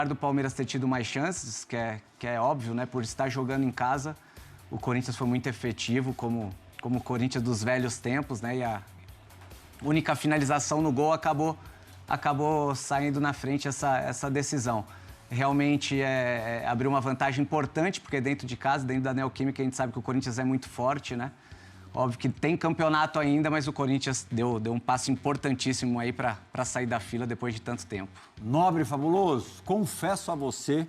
do Palmeiras ter tido mais chances, que é óbvio, né? Por estar jogando em casa, o Corinthians foi muito efetivo, como o Corinthians dos velhos tempos, né? E a única finalização no gol acabou saindo na frente essa decisão. Realmente abriu uma vantagem importante, porque dentro de casa, dentro da Neoquímica, a gente sabe que o Corinthians é muito forte, né? Óbvio que tem campeonato ainda, mas o Corinthians deu um passo importantíssimo aí para sair da fila depois de tanto tempo. Nobre, fabuloso, confesso a você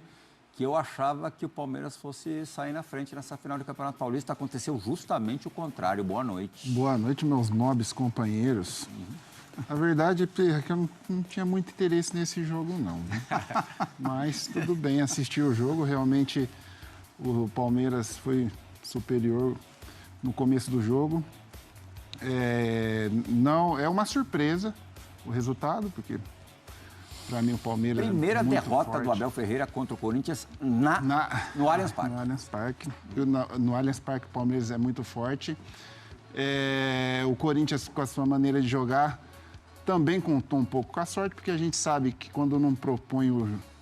que eu achava que o Palmeiras fosse sair na frente nessa final do Campeonato Paulista. Aconteceu justamente o contrário. Boa noite. Boa noite, meus nobres companheiros. A verdade é que eu não tinha muito interesse nesse jogo, não. Né? Mas tudo bem, assisti o jogo. Realmente o Palmeiras foi superior no começo do jogo. Não, é uma surpresa o resultado, porque para mim o Palmeiras primeira muito derrota forte. do Abel Ferreira contra o Corinthians no Allianz Parque. No Allianz Parque. No Allianz Parque o Palmeiras é muito forte. O Corinthians, com a sua maneira de jogar, também contou um pouco com a sorte, porque a gente sabe que quando não propõe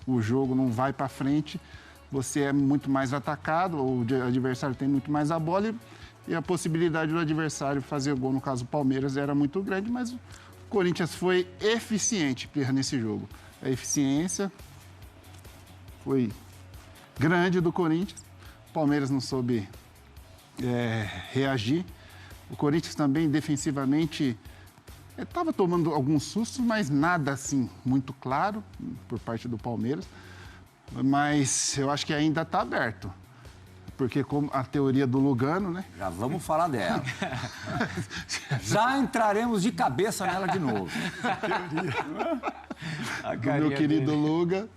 o jogo, não vai para frente, você é muito mais atacado, o adversário tem muito mais a bola e a possibilidade do adversário fazer gol, no caso o Palmeiras, era muito grande, mas o Corinthians foi eficiente nesse jogo. A eficiência foi grande do Corinthians, o Palmeiras não soube reagir. O Corinthians também, defensivamente, estava tomando alguns sustos, mas nada assim muito claro por parte do Palmeiras. Mas eu acho que ainda está aberto. Porque como a teoria do Lugano, né? Já vamos falar dela. Já entraremos de cabeça nela de novo. Do meu querido Luga,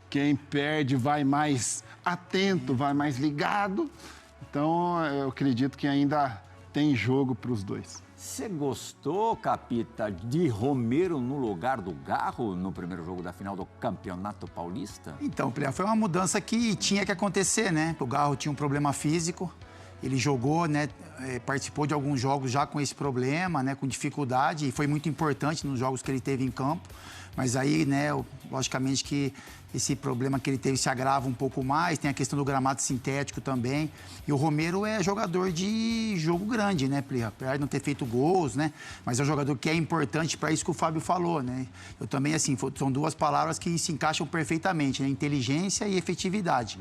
quem perde vai mais atento, vai mais ligado. Então, eu acredito que ainda tem jogo para os dois. Você gostou, Capita, de Romero no lugar do Garro no primeiro jogo da final do Campeonato Paulista? Então, foi uma mudança que tinha que acontecer, né? O Garro tinha um problema físico, ele jogou, né? Participou de alguns jogos já com esse problema, né? Com dificuldade, e foi muito importante nos jogos que ele teve em campo. Mas aí, né, logicamente que esse problema que ele teve se agrava um pouco mais, tem a questão do gramado sintético também. E o Romero é jogador de jogo grande, né, Plirra? Apesar de não ter feito gols, né? Mas é um jogador que é importante para isso que o Fábio falou, né? Eu também, assim, são duas palavras que se encaixam perfeitamente, né? Inteligência e efetividade.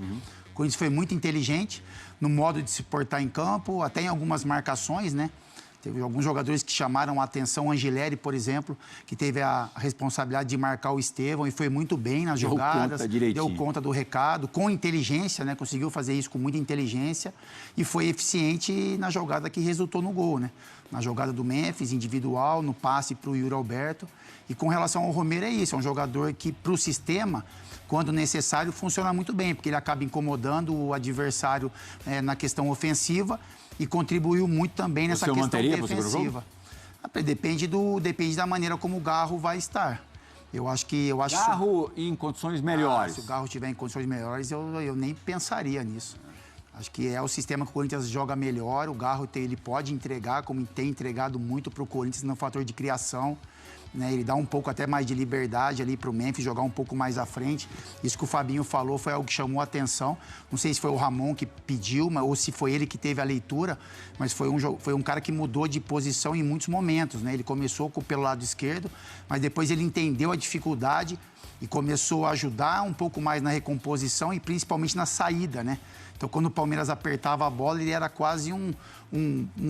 O Corinthians foi muito inteligente no modo de se portar em campo, até em algumas marcações, né? Teve alguns jogadores que chamaram a atenção, o Angileri, por exemplo, que teve a responsabilidade de marcar o Estevão e foi muito bem nas jogadas, deu conta do recado, com inteligência, né? Conseguiu fazer isso com muita inteligência e foi eficiente na jogada que resultou no gol, né? Na jogada do Memphis, individual, no passe para o Yuri Alberto. E com relação ao Romero é isso, é um jogador que, para o sistema, quando necessário, funciona muito bem, porque ele acaba incomodando o adversário na questão ofensiva e contribuiu muito também nessa questão defensiva. Depende da maneira como o Garro vai estar. Garro em condições melhores. Se o Garro estiver em condições melhores, eu nem pensaria nisso. Acho que é o sistema que o Corinthians joga melhor. O Garro ele pode entregar, como tem entregado muito para o Corinthians no fator de criação. Né, ele dá um pouco até mais de liberdade ali para o Memphis jogar um pouco mais à frente. Isso que o Fabinho falou foi algo que chamou a atenção. Não sei se foi o Ramon que pediu ou se foi ele que teve a leitura, mas foi um cara que mudou de posição em muitos momentos. Né? Ele começou pelo lado esquerdo, mas depois ele entendeu a dificuldade e começou a ajudar um pouco mais na recomposição e principalmente na saída, né? Então, quando o Palmeiras apertava a bola, ele era quase um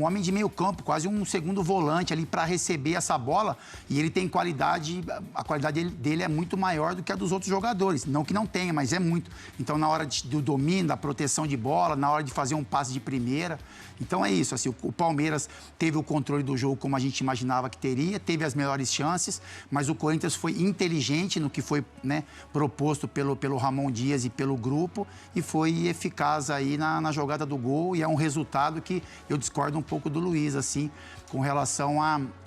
homem de meio campo, quase um segundo volante ali para receber essa bola. E ele tem qualidade, a qualidade dele é muito maior do que a dos outros jogadores. Não que não tenha, mas é muito. Então, na hora do domínio, da proteção de bola, na hora de fazer um passe de primeira. Então, é isso. Assim, o Palmeiras teve o controle do jogo como a gente imaginava que teria, teve as melhores chances, mas o Corinthians foi inteligente no que foi, né, proposto pelo Ramon Dias e pelo grupo e foi eficaz aí na jogada do gol e é um resultado que eu discordo um pouco do Luiz, assim, com relação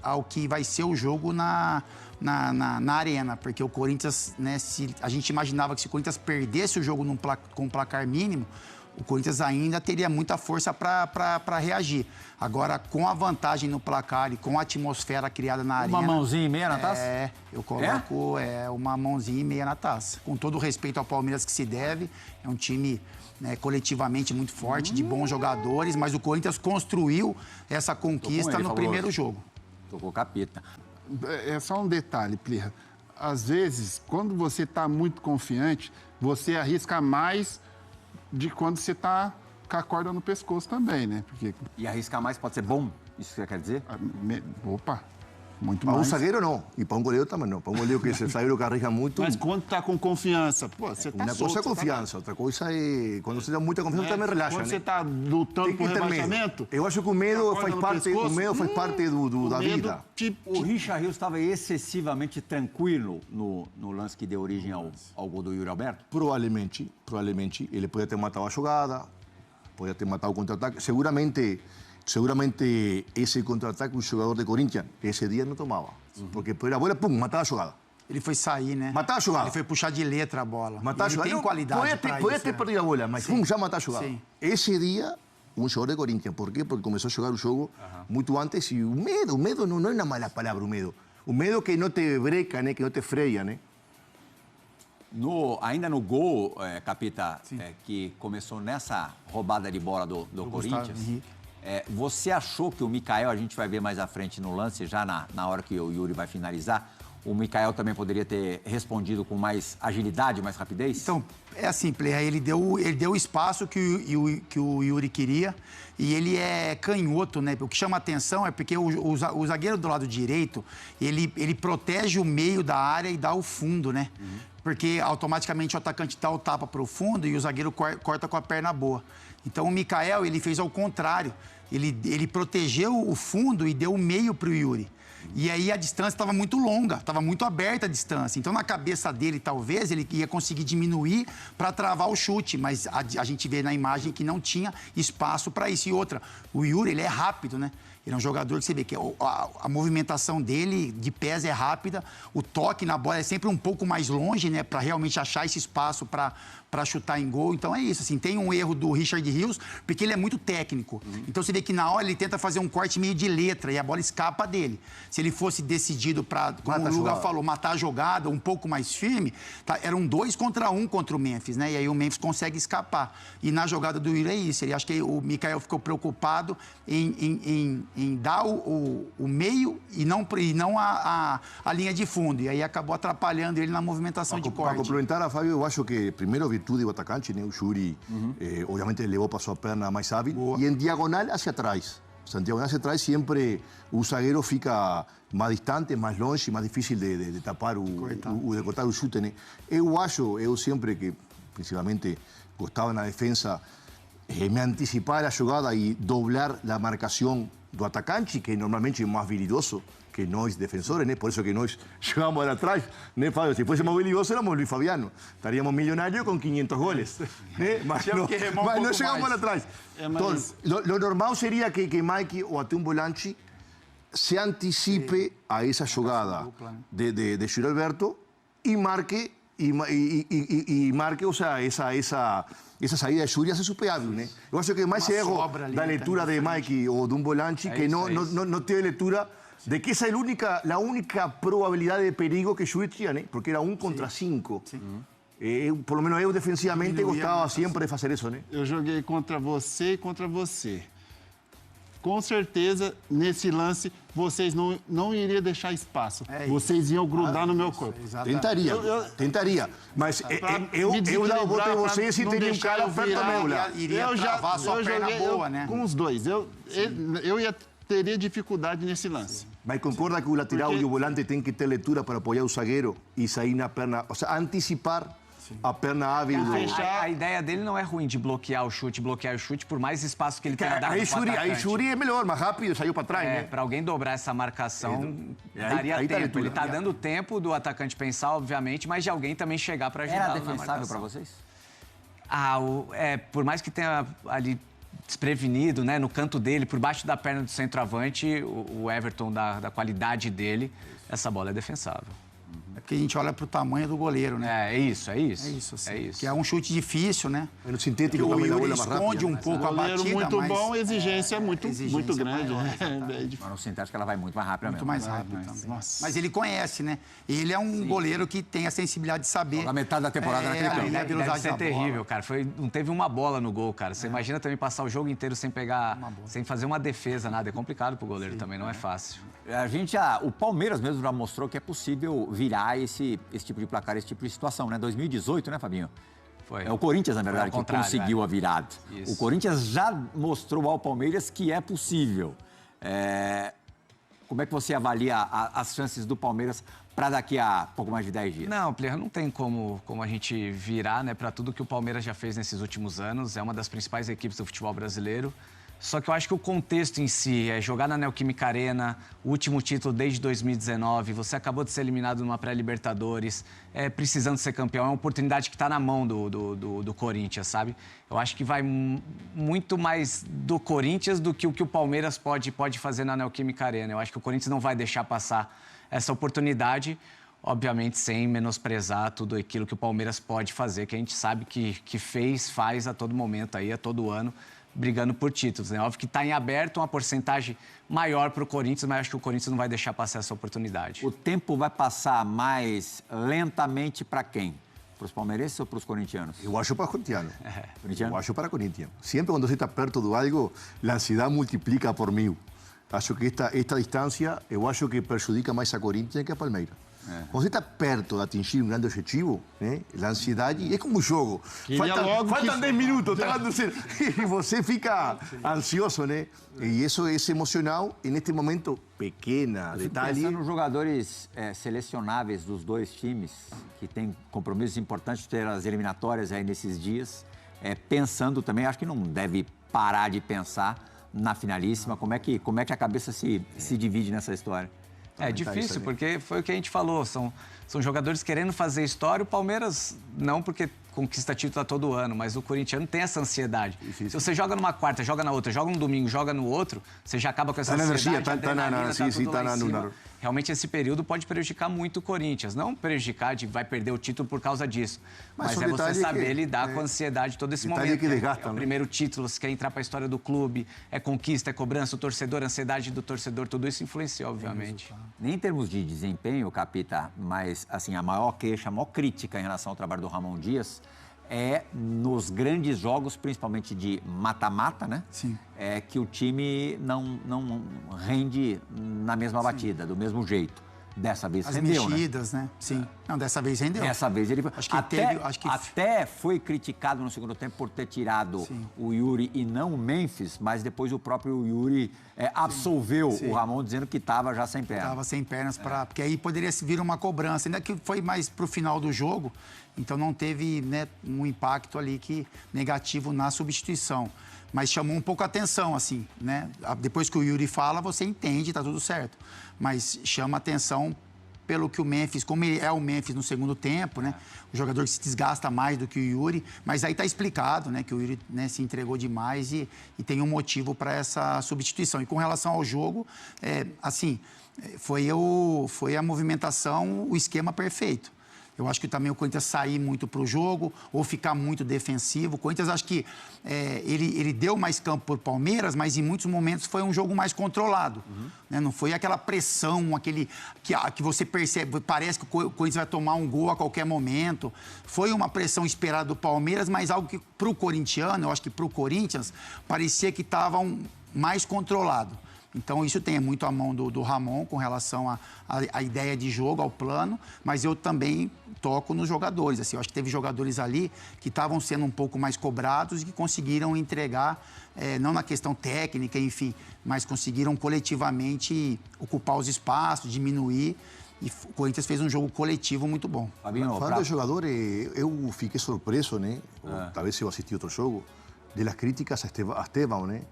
ao que vai ser o jogo na arena, porque o Corinthians, né, a gente imaginava que se o Corinthians perdesse o jogo com um placar mínimo, o Corinthians ainda teria muita força para reagir. Agora, com a vantagem no placar e com a atmosfera criada na arena... Uma mãozinha e meia na taça? Eu coloco uma mãozinha e meia na taça. Com todo o respeito ao Palmeiras que se deve, é um time... né, coletivamente muito forte, de bons jogadores, mas o Corinthians construiu essa conquista no primeiro jogo. Tocou capeta. É só um detalhe, Plirra. Às vezes, quando você está muito confiante, você arrisca mais de quando você está com a corda no pescoço também, né? Porque... E arriscar mais pode ser bom? Isso que você quer dizer? Opa! Muito Para mais. um zagueiro, não. E para um goleiro também não. Para um goleiro que é zagueiro que arrisca muito... Mas quando tá com confiança, pô, você tá Uma solto. coisa é confiança, outra coisa é... Quando você dá muita confiança, também relaxa, Quando né? você tá lutando Tem por que ter rebaixamento... medo. Eu acho que o medo faz parte, da medo vida. O Richard Rios estava excessivamente tranquilo no lance que deu origem ao gol do Yuri Alberto? Provavelmente, ele podia ter matado a jogada, podia ter matado o contra-ataque. Seguramente esse contra-ataque o jogador de Corinthians esse dia não tomava. Porque por a bola, pum, matava a jogada. Ele foi sair, né? Matar a jogada. Ele foi puxar de letra a bola. Matar a Ele jogada. tem qualidade para isso. Podia ter perdido a bola, mas pum, já matar a jogada. Sim. Esse dia, um jogador de Corinthians. Por quê? Porque começou a jogar o jogo muito antes e o medo não é uma mala palavra, o medo. O medo que não te breca, né? Que não te freia, né? Ainda no gol, Capita, que começou nessa roubada de bola do Corinthians, você achou que o Mikael, a gente vai ver mais à frente no lance, já na hora que o Yuri vai finalizar, o Mikael também poderia ter respondido com mais agilidade, mais rapidez? Então, é assim, Play, ele deu o espaço que o Yuri queria e ele é canhoto, né? O que chama atenção é porque o zagueiro do lado direito, ele protege o meio da área e dá o fundo, né? Porque automaticamente o atacante dá o tapa para o fundo e o zagueiro corta com a perna boa. Então o Mikael, ele fez ao contrário. Ele protegeu o fundo e deu o meio para o Yuri. E aí a distância estava muito longa, estava muito aberta a distância. Então, na cabeça dele, talvez, ele ia conseguir diminuir para travar o chute. Mas a gente vê na imagem que não tinha espaço para isso. E outra, o Yuri, ele é rápido, né? Ele é um jogador que você vê que a movimentação dele de pés é rápida, o toque na bola é sempre um pouco mais longe, né? Para realmente achar esse espaço para chutar em gol. Então é isso, assim, tem um erro do Richard Rios, porque ele é muito técnico. Então você vê que na hora ele tenta fazer um corte meio de letra e a bola escapa dele. Se ele fosse decidido para, como o Luga falou, matar a jogada um pouco mais firme, eram 2 contra 1 contra o Memphis, né? E aí o Memphis consegue escapar. E na jogada do Yuri é isso. Ele acha que o Mikael ficou preocupado em dar o meio e não a linha de fundo. E aí acabou atrapalhando ele na movimentação de corte. Para complementar a Fábio, eu acho que, primeiro, virtude do atacante, né? O Yuri, obviamente, levou, passou a perna mais hábil. E em diagonal hacia atrás. En diagonal hacia atrás, sempre o zagueiro fica mais distante, mais longe, mais difícil de tapar, de cortar o chute, né? Eu sempre que, principalmente, gostava na defesa, me antecipar a jogada e doblar a marcação do atacante, que normalmente é mais habilidoso que nós defensores, né? Por isso que nós jogamos lá atrás, né, Fábio? Se fosse mais habilidoso, éramos Luis Fabiano. Estaríamos milionários com 500 goles, né? Mas não chegamos lá atrás. Então, lo normal seria que Mike ou até um volante se anticipe a essa jogada de Yuri Alberto e marque o sea, essa saída de Yuri é superável, né? Eu acho que mais erro da leitura de Mike ou de um volante que não tem leitura de que essa é a única probabilidade de perigo que Yuri tinha, né? Porque era 1 contra 5. Por lo menos eu defensivamente gostava sempre de fazer isso, né? Eu joguei contra você e contra você. Com certeza, nesse lance, vocês não iriam deixar espaço. Vocês iam grudar no meu corpo. Tentaria. Mas eu botei vocês e teria um cara perto da médula. Iria travar sua perna boa, né? Com os dois. Eu teria dificuldade nesse lance. Mas concorda que o lateral e o volante tem que ter leitura para apoiar o zagueiro e sair na perna, ou seja, antecipar a perna hábil. A ideia dele não é ruim de bloquear o chute, por mais espaço que ele tenha dado pro atacante. Aí Yuri é melhor, mais rápido, saiu para trás, né? Para alguém dobrar essa marcação, daria tempo. Ele tá dando tempo do atacante pensar, obviamente, mas de alguém também chegar para ajudar. Era defensável para vocês? Por mais que tenha ali desprevenido, né, no canto dele, por baixo da perna do centroavante, o Everton, da qualidade dele, essa bola é defensável. É porque a gente olha para o tamanho do goleiro, né? É isso. É isso, assim. É isso. Que é um chute difícil, né? No sintético O também a Yuri bola mais esconde rápida. um pouco a Goleiro batida, muito mas bom, exigência é muito exigência grande. maior, É exatamente. difícil. Mas no sintético ela vai muito mais rápida Muito mesmo. mais rápido também. nossa. Mas ele conhece, né? Ele é um goleiro que tem a sensibilidade de saber. A metade da temporada naquele campo. a Deve velocidade ser da terrível, bola. cara. Não teve uma bola no gol, cara. Você imagina também passar o jogo inteiro sem pegar, sem fazer uma defesa, nada. É complicado pro goleiro também, não é fácil. O Palmeiras mesmo já mostrou que é possível virar esse tipo de placar, esse tipo de situação, né? 2018, né, Fabinho? Foi. É o Corinthians, na Foi verdade, ao que contrário, conseguiu a virada. Isso. O Corinthians já mostrou ao Palmeiras que é possível. Como é que você avalia as chances do Palmeiras para daqui a pouco mais de 10 dias? Não, Plirra, não tem como a gente virar, né, para tudo que o Palmeiras já fez nesses últimos anos. É uma das principais equipes do futebol brasileiro. Só que eu acho que o contexto em si é jogar na Neoquímica Arena, o último título desde 2019, você acabou de ser eliminado numa pré-Libertadores, precisando ser campeão, é uma oportunidade que está na mão do Corinthians, sabe? Eu acho que vai muito mais do Corinthians do que o Palmeiras pode fazer na Neoquímica Arena. Eu acho que o Corinthians não vai deixar passar essa oportunidade, obviamente sem menosprezar tudo aquilo que o Palmeiras pode fazer, que a gente sabe que faz a todo momento, aí, a todo ano, brigando por títulos, né? Óbvio que está em aberto uma porcentagem maior para o Corinthians, mas acho que o Corinthians não vai deixar passar essa oportunidade. O tempo vai passar mais lentamente para quem? Para os palmeirenses ou para os corintianos? Eu acho para corintiano. Corintiano? Eu acho para corintiano. Sempre quando você está perto de algo, a ansiedade multiplica por 1000. Acho que esta distância, eu acho que prejudica mais a Corinthians que a Palmeiras. Quando você está perto de atingir um grande objetivo, né, a ansiedade é como um jogo. Faltam 10 minutos, e você fica ansioso, né? E isso é emocional, e neste momento, pequena, detalhe. Pensando nos jogadores selecionáveis dos dois times, que têm compromissos importantes pelas eliminatórias aí nesses dias, pensando também, acho que não deve parar de pensar na finalíssima. Como é que a cabeça se divide nessa história? É difícil, porque foi o que a gente falou, são jogadores querendo fazer história, o Palmeiras não, porque conquista título a todo ano, mas o corintiano tem essa ansiedade. Se você joga numa quarta, joga na outra, joga no domingo, joga no outro, você já acaba com essa ansiedade. Realmente esse período pode prejudicar muito o Corinthians, não prejudicar de vai perder o título por causa disso, mas é você saber lidar com a ansiedade todo esse momento. É o primeiro título, você quer entrar para a história do clube, é conquista, é cobrança, o torcedor, a ansiedade do torcedor, tudo isso influencia, obviamente. Nem em termos de desempenho, Capita, mas assim, a maior queixa, a maior crítica em relação ao trabalho do Ramon Dias é nos grandes jogos, principalmente de mata-mata, né? Sim. É que o time não rende na mesma batida, do mesmo jeito. Dessa vez As rendeu, mexidas, né? Sim. Não, dessa vez rendeu. Dessa vez ele... Acho que até foi criticado no segundo tempo por ter tirado o Yuri e não o Memphis, mas depois o próprio Yuri absolveu o Ramon, dizendo que estava já sem pernas. Estava sem pernas, porque aí poderia vir uma cobrança. Ainda que foi mais para o final do jogo, então não teve, né, um impacto ali negativo na substituição. Mas chamou um pouco a atenção, assim, né? Depois que o Yuri fala, você entende, tá tudo certo. Mas chama a atenção pelo que o Memphis, como ele é o Memphis no segundo tempo, né? O jogador que se desgasta mais do que o Yuri. Mas aí tá explicado, né? Que o Yuri, né, se entregou demais e tem um motivo para essa substituição. E com relação ao jogo, foi a movimentação, o esquema perfeito. Eu acho que também o Corinthians sair muito para o jogo ou ficar muito defensivo. O Corinthians, acho que ele deu mais campo para o Palmeiras, mas em muitos momentos foi um jogo mais controlado. Né? Não foi aquela pressão, que você percebe, parece que o Corinthians vai tomar um gol a qualquer momento. Foi uma pressão esperada do Palmeiras, mas algo que para o corintiano, eu acho que para o Corinthians, parecia que estava mais controlado. Então, isso tem muito a mão do Ramon com relação à ideia de jogo, ao plano, mas eu também toco nos jogadores. Assim, eu acho que teve jogadores ali que estavam sendo um pouco mais cobrados e que conseguiram entregar, não na questão técnica, enfim, mas conseguiram coletivamente ocupar os espaços, diminuir. E o Corinthians fez um jogo coletivo muito bom. Falando de jogador, eu fiquei surpreso, né? Talvez eu assisti outro jogo, das críticas a Estevão, né?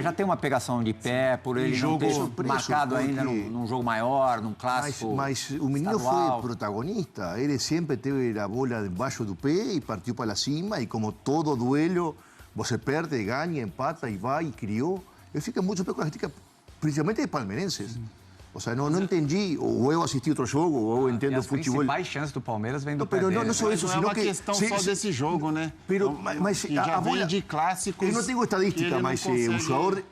Já tem uma pegação de pé, por ele não ter marcado ainda num jogo maior, num clássico. Mas o menino foi protagonista. Ele sempre teve a bola debaixo do pé e partiu para cima. E como todo duelo, você perde, ganha, empata e vai e criou. Eu fico muito surpreso com a crítica, principalmente de palmeirenses. O sea, no entendí, ou eu assisti outro jogo, ou eu entendo futebol. As principais chances do Palmeiras vêm do pé dele, Não só é questão só desse jogo, né? Mas já vem de clássicos. Eu não tenho estadística, mas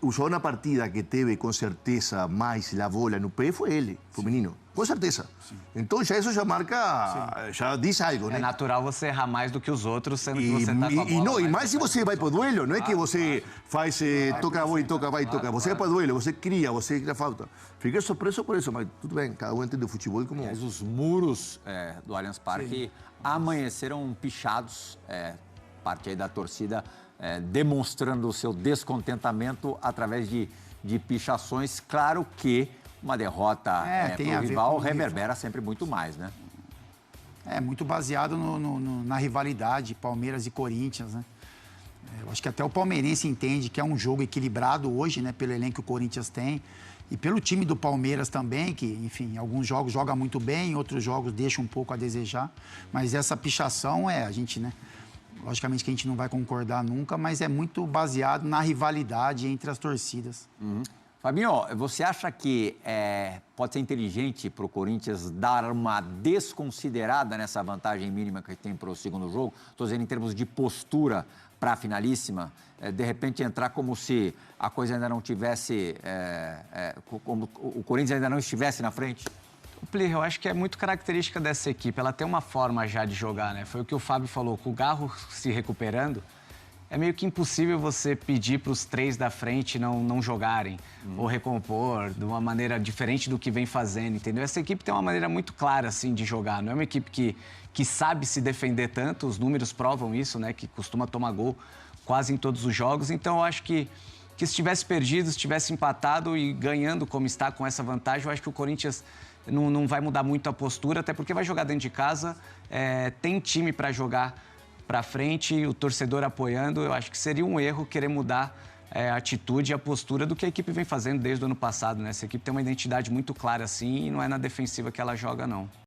o jogador na partida que teve com certeza mais a bola no pé foi ele, foi o menino. Com certeza. Sim. Então isso já marca, já diz algo, né? É natural você errar mais do que os outros, sendo que você está com a bola. E mais se você vai para o duelo, não é que você faz, toca a bola e toca, vai e toca. Você vai para o duelo, você cria falta. Fiquei surpreso por isso, mas tudo bem, cada um entende o futebol como... Mas os muros do Allianz Parque amanheceram pichados, parte aí da torcida demonstrando o seu descontentamento através de pichações. Claro que uma derrota para o rival reverbera sempre muito mais, né? É muito baseado na rivalidade Palmeiras e Corinthians, né? Eu acho que até o palmeirense entende que é um jogo equilibrado hoje, né? Pelo elenco que o Corinthians tem e pelo time do Palmeiras também, que, enfim, em alguns jogos joga muito bem, em outros jogos deixa um pouco a desejar. Mas essa pichação a gente, né? Logicamente que a gente não vai concordar nunca, mas é muito baseado na rivalidade entre as torcidas. Uhum. Fabinho, você acha que pode ser inteligente para o Corinthians dar uma desconsiderada nessa vantagem mínima que tem para o segundo jogo? Estou dizendo em termos de postura para a finalíssima, de repente entrar como se a coisa ainda não tivesse, como o Corinthians ainda não estivesse na frente? Plirra, eu acho que é muito característica dessa equipe. Ela tem uma forma já de jogar, né? Foi o que o Fábio falou, com o Garro se recuperando, é meio que impossível você pedir para os três da frente não jogarem ou recompor de uma maneira diferente do que vem fazendo, entendeu? Essa equipe tem uma maneira muito clara, assim, de jogar. Não é uma equipe que sabe se defender tanto, os números provam isso, né? Que costuma tomar gol quase em todos os jogos. Então, eu acho que se tivesse perdido, se tivesse empatado e ganhando como está com essa vantagem, eu acho que o Corinthians não vai mudar muito a postura, até porque vai jogar dentro de casa, tem time para jogar para frente, o torcedor apoiando. Eu acho que seria um erro querer mudar a atitude e a postura do que a equipe vem fazendo desde o ano passado, né? Essa equipe tem uma identidade muito clara assim e não é na defensiva que ela joga, não.